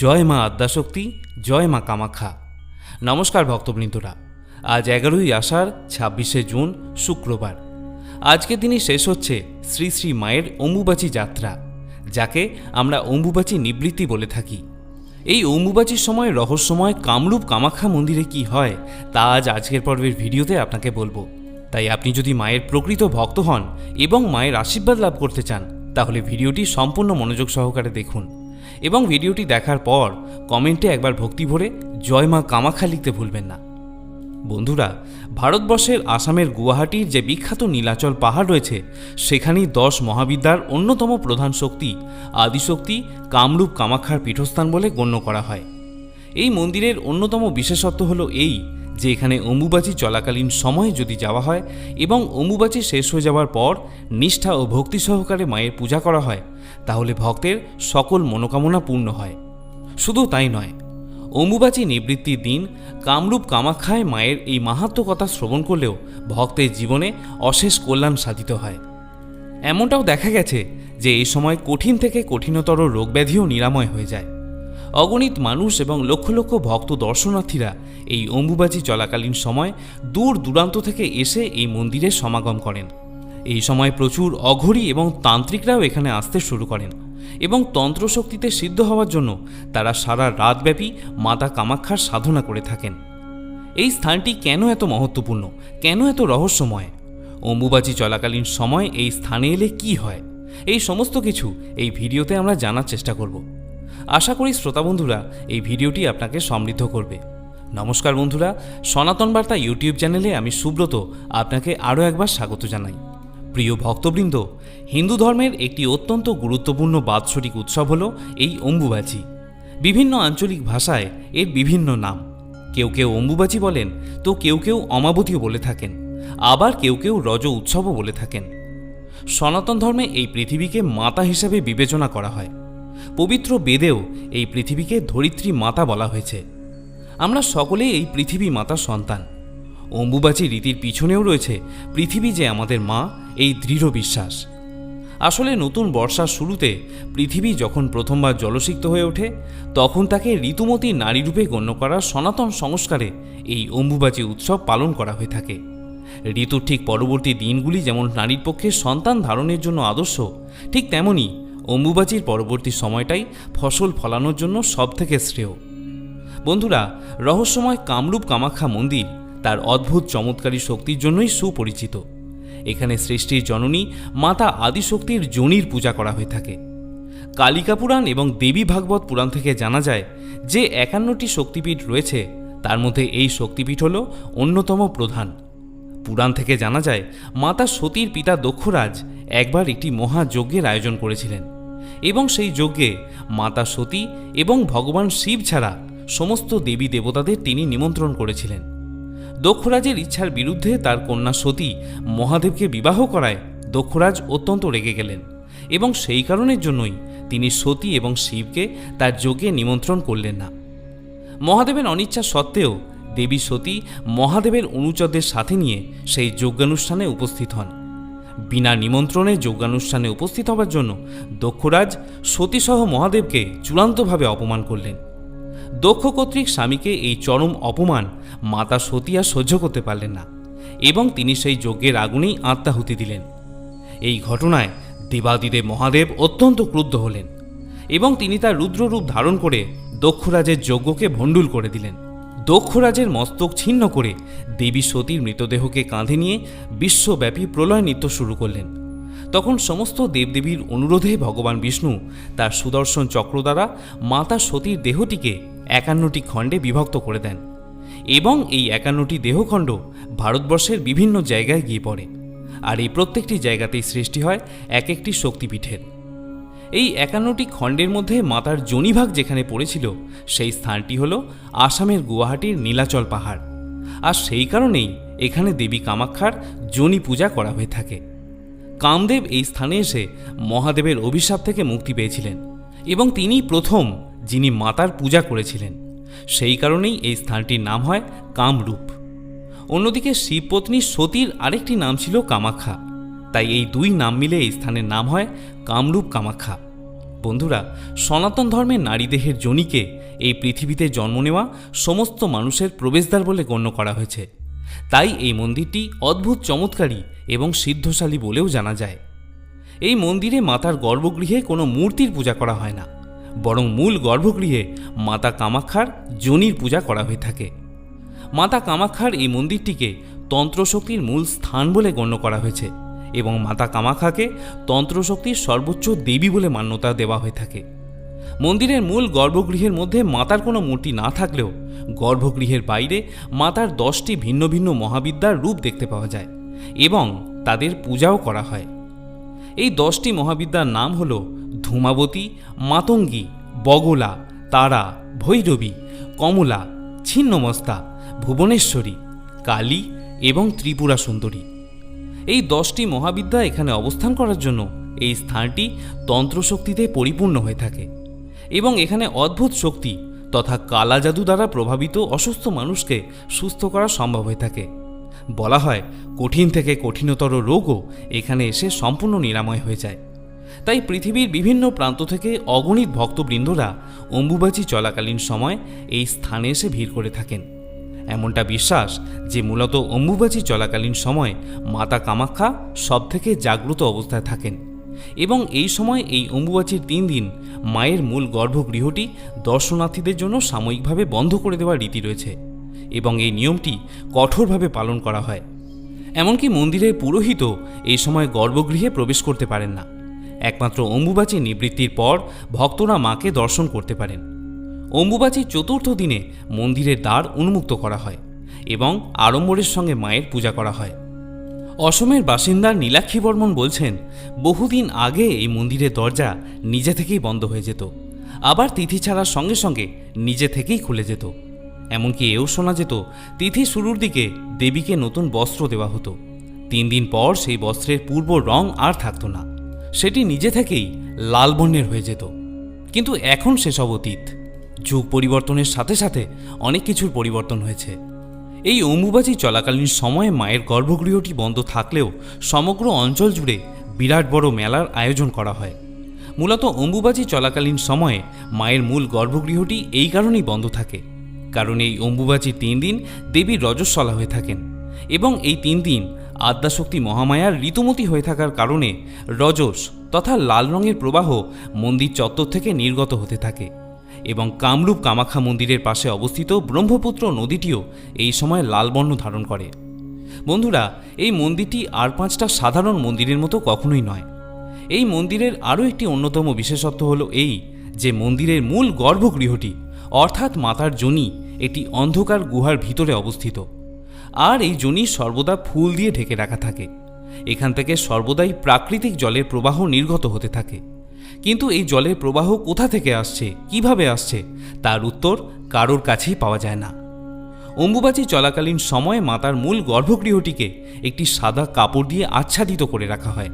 জয় মা আদ্যাশক্তি, জয় মা কামাখ্যা। নমস্কার ভক্তবৃন্দরা, আজ 11ই আষাঢ় 26শে জুন শুক্রবার। আজকের দিনই শেষ হচ্ছে শ্রী শ্রী মায়ের অম্বুবাচী যাত্রা, যাকে আমরা অম্বুবাচী নিবৃত্তি বলে থাকি। এই অম্বুবাচীর সময় রহস্যময় কামরূপ কামাখ্যা মন্দিরে কি হয় তা আজ আজকের পর্বের ভিডিওতে আপনাকে বলবো। তাই আপনি যদি মায়ের প্রকৃত ভক্ত হন এবং মায়ের আশীর্বাদ লাভ করতে চান, তাহলে ভিডিওটি সম্পূর্ণ মনোযোগ সহকারে দেখুন এবং ভিডিওটি দেখার পর কমেন্টে একবার ভক্তি ভরে জয় মা কামাখ্যা লিখতে ভুলবেন না। বন্ধুরা, ভারতবর্ষের আসামের গুয়াহাটির যে বিখ্যাত নীলাচল পাহাড় রয়েছে, সেখানেই 10 মহাবিদ্যার অন্যতম প্রধান শক্তি আদিশক্তি কামরূপ কামাখ্যার পীঠস্থান বলে গণ্য করা হয়। এই মন্দিরের অন্যতম বিশেষত্ব হলো এই যে এখানে অম্বুবাচী চলাকালীন সময়ে যদি যাওয়া হয় এবং অম্বুবাচী শেষ হয়ে যাওয়ার পর নিষ্ঠা ও ভক্তি সহকারে মায়ের পূজা করা হয়, তাহলে ভক্তের সকল মনোকামনা পূর্ণ হয়। শুধু তাই নয়, অম্বুবাচী নিবৃত্তির দিন কামরূপ কামাখ্যায় মায়ের এই মাহাত্ম্য কথা শ্রবণ করলেও ভক্তের জীবনে অশেষ কল্যাণ সাধিত হয়। এমনটাও দেখা গেছে যে এই সময় কঠিন থেকে কঠিনতর রোগব্যাধিও নিরাময় হয়ে যায়। অগণিত মানুষ এবং লক্ষ লক্ষ ভক্ত দর্শনার্থীরা এই অম্বুবাচী চলাকালীন সময় দূর দূরান্ত থেকে এসে এই মন্দিরে সমাগম করেন। এই সময় প্রচুর অঘরী এবং তান্ত্রিকরাও এখানে আসতে শুরু করেন এবং তন্ত্রশক্তিতে সিদ্ধ হওয়ার জন্য তারা সারা রাতব্যাপী মাতা কামাখ্যার সাধনা করে থাকেন। এই স্থানটি কেন এত মহত্বপূর্ণ, কেন এত রহস্যময়, অম্বুবাচী চলাকালীন সময় এই স্থানে এলে কি হয়, এই সমস্ত কিছু এই ভিডিওতে আমরা জানার চেষ্টা করব। আশা করি শ্রোতা বন্ধুরা এই ভিডিওটি আপনাকে সমৃদ্ধ করবে। নমস্কার বন্ধুরা, সনাতন বার্তা ইউটিউব চ্যানেলে আমি সুব্রত আপনাকে আরও একবার স্বাগত জানাই। প্রিয় ভক্তবৃন্দ, হিন্দু ধর্মের একটি অত্যন্ত গুরুত্বপূর্ণ বাৎসরিক উৎসব হল এই অম্বুবাচী। বিভিন্ন আঞ্চলিক ভাষায় এর বিভিন্ন নাম। কেউ কেউ অম্বুবাচী বলেন, তো কেউ কেউ অমাবতীও বলে থাকেন, আবার কেউ কেউ রজ উৎসবও বলে থাকেন। সনাতন ধর্মে এই পৃথিবীকে মাতা হিসাবে বিবেচনা করা হয়। পবিত্র বেদেও এই পৃথিবীকে ধরিত্রী মাতা বলা হয়েছে। আমরা সকলেই এই পৃথিবী মাতার সন্তান। অম্বুবাচী রীতির পিছনেও রয়েছে পৃথিবী যে আমাদের মা, এই দৃঢ় বিশ্বাস। আসলে নতুন বর্ষার শুরুতে পৃথিবী যখন প্রথমবার জলসিক্ত হয়ে ওঠে, তখন তাকে ঋতুমতী নারীরূপে গণ্য করার সনাতন সংস্কারে এই অম্বুবাচী উৎসব পালন করা হয়ে থাকে। ঋতুর ঠিক পরবর্তী দিনগুলি যেমন নারীর পক্ষে সন্তান ধারণের জন্য আদর্শ, ঠিক তেমনি অম্বুবাচীর পরবর্তী সময়টাই ফসল ফলানোর জন্য সবথেকে শ্রেয়। বন্ধুরা, রহস্যময় কামরূপ কামাখ্যা মন্দির তার অদ্ভুত চমৎকারী শক্তির জন্যই সুপরিচিত। এখানে সৃষ্টির জননী মাতা আদিশক্তির যোনির পূজা করা হয়ে থাকে। কালিকা পুরাণ এবং দেবী ভাগবত পুরাণ থেকে জানা যায় যে 51টি শক্তিপীঠ রয়েছে, তার মধ্যে এই শক্তিপীঠ হল অন্যতম প্রধান। পুরাণ থেকে জানা যায় মাতা সতীর পিতা দক্ষরাজ একবার একটি মহাযজ্ঞের আয়োজন করেছিলেন এবং সেই যজ্ঞে মাতা সতী এবং ভগবান শিব ছাড়া সমস্ত দেবী দেবতাদের তিনি নিমন্ত্রণ করেছিলেন। দক্ষরাজের ইচ্ছার বিরুদ্ধে তার কন্যা সতী মহাদেবকে বিবাহ করায় দক্ষরাজ অত্যন্ত রেগে গেলেন এবং সেই কারণের জন্যই তিনি সতী এবং শিবকে তার যজ্ঞে নিমন্ত্রণ করলেন না। মহাদেবের অনিচ্ছা সত্ত্বেও দেবী সতী মহাদেবের অনুচরদের সাথে নিয়ে সেই যজ্ঞানুষ্ঠানে উপস্থিত হন। বিনা নিমন্ত্রণে যজ্ঞানুষ্ঠানে উপস্থিত হবার জন্য দক্ষরাজ সতীসহ মহাদেবকে চূড়ান্তভাবে অপমান করলেন। দক্ষ কর্তৃক স্বামীকে এই চরম অপমান মাতা সতী আর সহ্য করতে পারলেন না এবং তিনি সেই যজ্ঞের আগুনেই আত্মাহুতি দিলেন। এই ঘটনায় দেবাদিদেব মহাদেব অত্যন্ত ক্রুদ্ধ হলেন এবং তিনি তার রুদ্ররূপ ধারণ করে দক্ষরাজের যজ্ঞকে ভণ্ডুল করে দিলেন। দক্ষরাজের মস্তক ছিন্ন করে দেবী সতীর মৃতদেহকে কাঁধে নিয়ে বিশ্বব্যাপী প্রলয় নৃত্য শুরু করলেন। তখন সমস্ত দেবদেবীর অনুরোধে ভগবান বিষ্ণু তার সুদর্শন চক্র দ্বারা মাতা সতীর দেহটিকে 51টি খণ্ডে বিভক্ত করে দেন এবং এই 51টি দেহখণ্ড ভারতবর্ষের বিভিন্ন জায়গায় গিয়ে পড়ে, আর এই প্রত্যেকটি জায়গাতেই সৃষ্টি হয় এক একটি শক্তিপীঠের। এই 51টি খণ্ডের মধ্যে মাতার যোনিভাগ যেখানে পড়েছিল সেই স্থানটি হল আসামের গুয়াহাটির নীলাচল পাহাড়, আর সেই কারণেই এখানে দেবী কামাখ্যার যোনি পূজা করা হয়ে থাকে। কামদেব এই স্থানে এসে মহাদেবের অভিশাপ থেকে মুক্তি পেয়েছিলেন এবং তিনি প্রথম যিনি মাতার পূজা করেছিলেন। সেই কারণেই এই স্থানটির নাম হয় কামরূপ। অন্যদিকে শিবপত্নী সতীর আরেকটি নাম ছিল কামাখ্যা, তাই এই দুই নাম মিলে এই স্থানের নাম হয় কামরূপ কামাখ্যা। বন্ধুরা, সনাতন ধর্মের নারী দেহের যোনিকে এই পৃথিবীতে জন্ম নেওয়া সমস্ত মানুষের প্রবেশদ্বার বলে গণ্য করা হয়েছে। তাই এই মন্দিরটি অদ্ভুত চমৎকারী এবং সিদ্ধশালী বলেও জানা যায়। এই মন্দিরে মাতার গর্ভগৃহে কোনো মূর্তির পূজা করা হয় না, বরং মূল গর্ভগৃহে মাতা কামাখ্যার যোনির পূজা করা হয়ে থাকে। মাতা কামাখ্যার এই মন্দিরটিকে তন্ত্রশক্তির মূল স্থান বলে গণ্য করা হয়েছে এবং মাতা কামাখ্যাকে তন্ত্রশক্তির সর্বোচ্চ দেবী বলে মান্যতা দেওয়া হয়ে থাকে। মন্দিরের মূল গর্ভগৃহের মধ্যে মাতার কোনো মূর্তি না থাকলেও গর্ভগৃহের বাইরে মাতার 10টি ভিন্ন ভিন্ন মহাবিদ্যার রূপ দেখতে পাওয়া যায় এবং তাদের পূজাও করা হয়। এই 10টি মহাবিদ্যার নাম হল ধূমাবতী, মাতঙ্গী, বগলা, তারা, ভৈরবী, কমলা, ছিন্নমস্তা, ভুবনেশ্বরী, কালী এবং ত্রিপুরা সুন্দরী। এই 10টি মহাবিদ্যা এখানে অবস্থান করার জন্য এই স্থানটি তন্ত্রশক্তিতে পরিপূর্ণ হয়ে থাকে এবং এখানে অদ্ভুত শক্তি তথা কালা জাদু দ্বারা প্রভাবিত অসুস্থ মানুষকে সুস্থ করা সম্ভব হয়ে থাকে। বলা হয় কঠিন থেকে কঠিনতর রোগও এখানে এসে সম্পূর্ণ নিরাময় হয়ে যায়। তাই পৃথিবীর বিভিন্ন প্রান্ত থেকে অগণিত ভক্তবৃন্দরা অম্বুবাচী চলাকালীন সময় এই স্থানে এসে ভিড় করে থাকেন। এমনটা বিশ্বাস যে মূলত অম্বুবাচী চলাকালীন সময় মাতা কামাখ্যা সবথেকে জাগ্রত অবস্থায় থাকেন এবং এই সময় এই অম্বুবাচীর 3 দিন মায়ের মূল গর্ভগৃহটি দর্শনার্থীদের জন্য সাময়িকভাবে বন্ধ করে দেওয়ার রীতি রয়েছে এবং এই নিয়মটি কঠোরভাবে পালন করা হয়। এমনকি মন্দিরের পুরোহিতও এই সময় গর্ভগৃহে প্রবেশ করতে পারেন না। একমাত্র অম্বুবাচী নিবৃত্তির পর ভক্তরা মাকে দর্শন করতে পারেন। অম্বুবাচীর 4র্থ দিনে মন্দিরের দ্বার উন্মুক্ত করা হয় এবং আড়ম্বরের সঙ্গে মায়ের পূজা করা হয়। অসমের বাসিন্দা নীলাক্ষী বর্মন বলছেন, বহুদিন আগে এই মন্দিরের দরজা নিজে থেকেই বন্ধ হয়ে যেত, আবার তিথি ছাড়ার সঙ্গে সঙ্গে নিজে থেকেই খুলে যেত। এমনকি এও শোনা যেত তিথি শুরুর দিকে দেবীকে নতুন বস্ত্র দেওয়া হতো। 3 দিন পর সেই বস্ত্রের পূর্ব রং আর থাকতো না, সেটি নিজে থেকেই লাল বর্ণের হয়ে যেত। কিন্তু এখন সেসব অতীত। যুগ পরিবর্তনের সাথে সাথে অনেক কিছুর পরিবর্তন হয়েছে। এই অম্বুবাচী চলাকালীন সময়ে মায়ের গর্ভগৃহটি বন্ধ থাকলেও সমগ্র অঞ্চল জুড়ে বিরাট বড় মেলার আয়োজন করা হয়। মূলত অম্বুবাচী চলাকালীন সময়ে মায়ের মূল গর্ভগৃহটি এই কারণেই বন্ধ থাকে, কারণ এই অম্বুবাচীর 3 দিন দেবী রজস্বলা হয়ে থাকেন এবং এই 3 দিন আদ্যাশক্তি মহামায়ার ঋতুমতী হয়ে থাকার কারণে রজস তথা লাল রঙের প্রবাহ মন্দির চত্বর থেকে নির্গত হতে থাকে এবং কামরূপ কামাখ্যা মন্দিরের পাশে অবস্থিত ব্রহ্মপুত্র নদীটিও এই সময় লাল বর্ণ ধারণ করে। বন্ধুরা, এই মন্দিরটি আর 5টা সাধারণ মন্দিরের মতো কখনোই নয়। এই মন্দিরের আরও একটি অন্যতম বিশেষত্ব হল এই যে মন্দিরের মূল গর্ভগৃহটি অর্থাৎ মাতার যোনি একটি অন্ধকার গুহার ভিতরে অবস্থিত, আর এই যোনি সর্বদা ফুল দিয়ে ঢেকে রাখা থাকে। এখান থেকে সর্বদাই প্রাকৃতিক জলের প্রবাহ নির্গত হতে থাকে, কিন্তু এই জলের প্রবাহ কোথা থেকে আসছে, কিভাবে আসছে, তার উত্তর কারোর কাছেই পাওয়া যায় না। অম্বুবাচী চলাকালীন সময়ে মাতার মূল গর্ভগৃহটিকে একটি সাদা কাপড় দিয়ে আচ্ছাদিত করে রাখা হয়।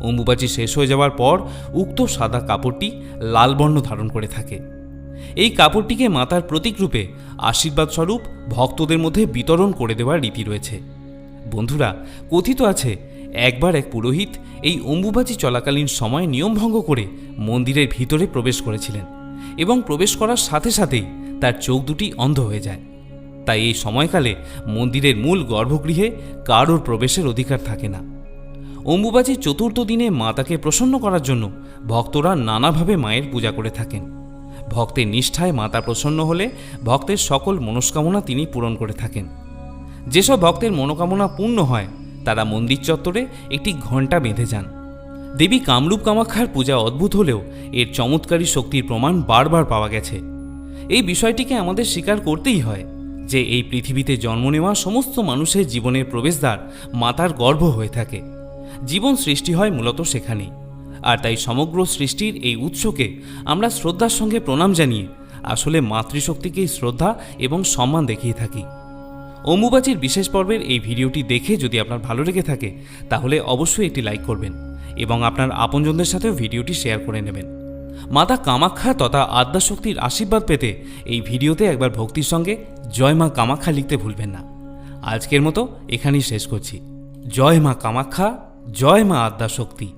অম্বুবাচী শেষ হয়ে যাওয়ার পর উক্ত সাদা কাপড়টি লাল বর্ণ ধারণ করে থাকে। এই কাপড়টিকে মাতার প্রতীকরূপে আশীর্বাদ স্বরূপ ভক্তদের মধ্যে বিতরণ করে দেওয়ার রীতি রয়েছে। বন্ধুরা, কথিত আছে একবার এক পুরোহিত এই অম্বুবাচী চলাকালীন সময় নিয়মভঙ্গ করে মন্দিরের ভিতরে প্রবেশ করেছিলেন এবং প্রবেশ করার সাথে সাথেই তার চোখ দুটি অন্ধ হয়ে যায়। তাই এই সময়কালে মন্দিরের মূল গর্ভগৃহে কারোর প্রবেশের অধিকার থাকে না। অম্বুবাচীর 4র্থ দিনে মাতাকে প্রসন্ন করার জন্য ভক্তরা নানাভাবে মায়ের পূজা করে থাকেন। ভক্তের নিষ্ঠায় মাতা প্রসন্ন হলে ভক্তের সকল মনস্কামনা তিনি পূরণ করে থাকেন। যেসব ভক্তের মনোকামনা পূর্ণ হয় তারা মন্দির চত্বরে একটি ঘণ্টা বেঁধে যান। দেবী কামরূপ কামাখ্যার পূজা অদ্ভুত হলেও এর চমৎকারী শক্তির প্রমাণ বারবার পাওয়া গেছে। এই বিষয়টিকে আমাদের স্বীকার করতেই হয় যে এই পৃথিবীতে জন্ম নেওয়া সমস্ত মানুষের জীবনের প্রবেশদ্বার মাতার গর্ভ হয়ে থাকে। জীবন সৃষ্টি হয় মূলত সেখানেই, আর তাই সমগ্র সৃষ্টির এই উৎসকে আমরা শ্রদ্ধার সঙ্গে প্রণাম জানিয়ে আসলে মাতৃশক্তিকেই শ্রদ্ধা এবং সম্মান দেখিয়ে থাকি। অম্বুবাচীর বিশেষ পর্বের এই ভিডিওটি দেখে যদি আপনার ভালো লেগে থাকে তাহলে অবশ্যই একটি লাইক করবেন এবং আপনার আপনজনদের সাথেও ভিডিওটি শেয়ার করে নেবেন। মাতা কামাখ্যা তথা আদ্যাশক্তির আশীর্বাদ পেতে এই ভিডিওতে একবার ভক্তির সঙ্গে জয় মা কামাখ্যা লিখতে ভুলবেন না। আজকের মতো এখানেই শেষ করছি। জয় মা কামাখ্যা, জয় মা আদ্যাশক্তি।